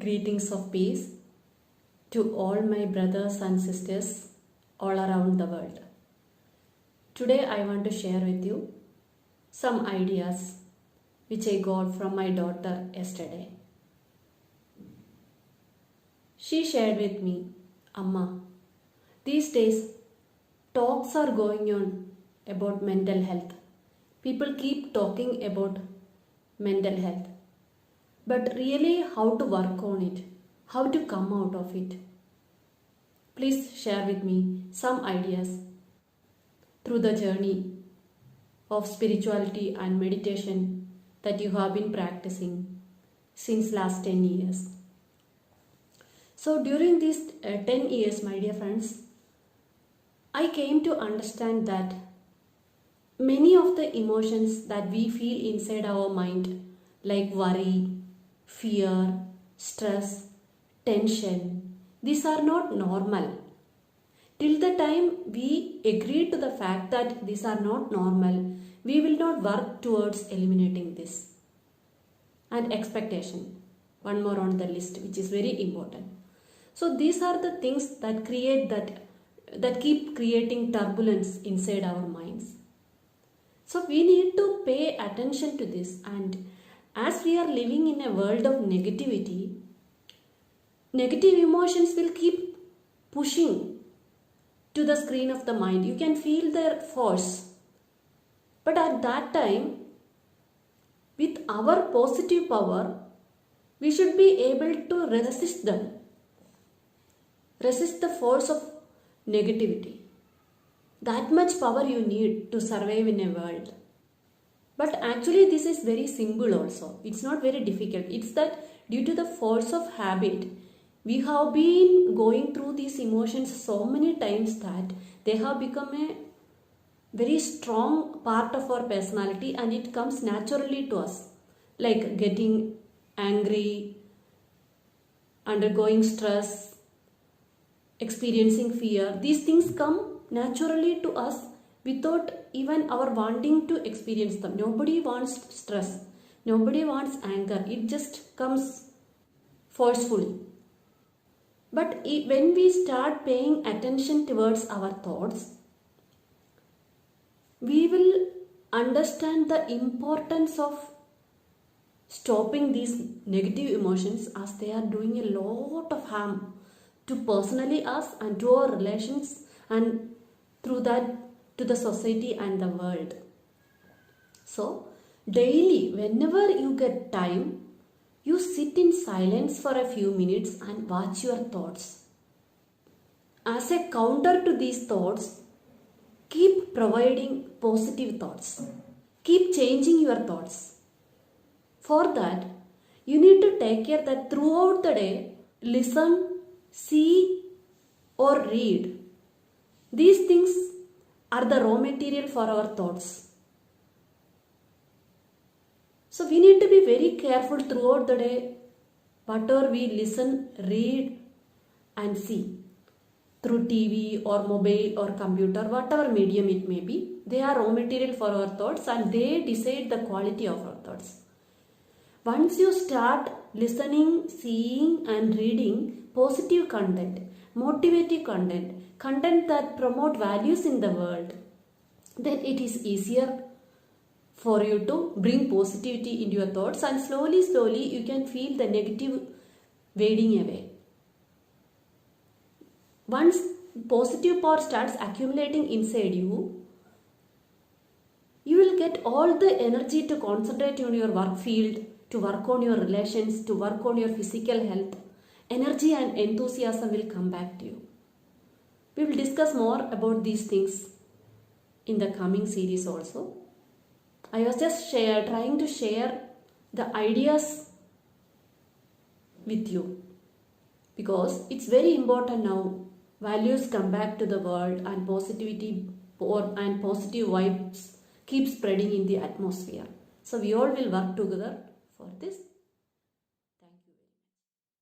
Greetings of peace to all my brothers and sisters all around the world. Today I want to share with you some ideas which I got from my daughter yesterday. She shared with me, Amma, these days talks are going on about mental health. People keep talking about mental health. But really how to work on it, how to come out of it. Please share with me some ideas through the journey of spirituality and meditation that you have been practicing since last 10 years. So during these 10 years, my dear friends, I came to understand that many of the emotions that we feel inside our mind, like worry, fear, stress, tension, these are not normal. Till the time we agree to the fact that these are not normal, we will not work towards eliminating this. And expectation, one more on the list, which is very important. So these are the things that create that keep creating turbulence inside our minds. So we need to pay attention to this, and as we are living in a world of negativity, negative emotions will keep pushing to the screen of the mind. You can feel their force. But at that time, with our positive power, we should be able to resist them. Resist the force of negativity. That much power you need to survive in a world. But actually this is very simple also. It's not very difficult. It's that due to the force of habit, we have been going through these emotions so many times that they have become a very strong part of our personality, and it comes naturally to us. Like getting angry, undergoing stress, experiencing fear. These things come naturally to us without even our wanting to experience them. Nobody wants stress. Nobody wants anger. It just comes forcefully. But when we start paying attention towards our thoughts, we will understand the importance of stopping these negative emotions, as they are doing a lot of harm to personally us and to our relations, and through that to the society and the world. So daily, whenever you get time, you sit in silence for a few minutes and watch your thoughts. As a counter to these thoughts, keep providing positive thoughts. Keep changing your thoughts. For that, you need to take care that throughout the day, listen, see or read. These things are the raw material for our thoughts. So we need to be very careful throughout the day. Whatever we listen, read and see through TV or mobile or computer, whatever medium it may be, they are raw material for our thoughts, and they decide the quality of our thoughts. Once you start listening, seeing and reading positive content, motivative content, content that promote values in the world, then it is easier for you to bring positivity into your thoughts, and slowly you can feel the negative fading away. Once positive power starts accumulating inside you, you will get all the energy to concentrate on your work field, to work on your relations, to work on your physical health. Energy and enthusiasm will come back to you. We will discuss more about these things in the coming series also. I was just trying to share the ideas with you, because it's very important now. Values come back to the world, and positivity and positive vibes keep spreading in the atmosphere. So we all will work together for this.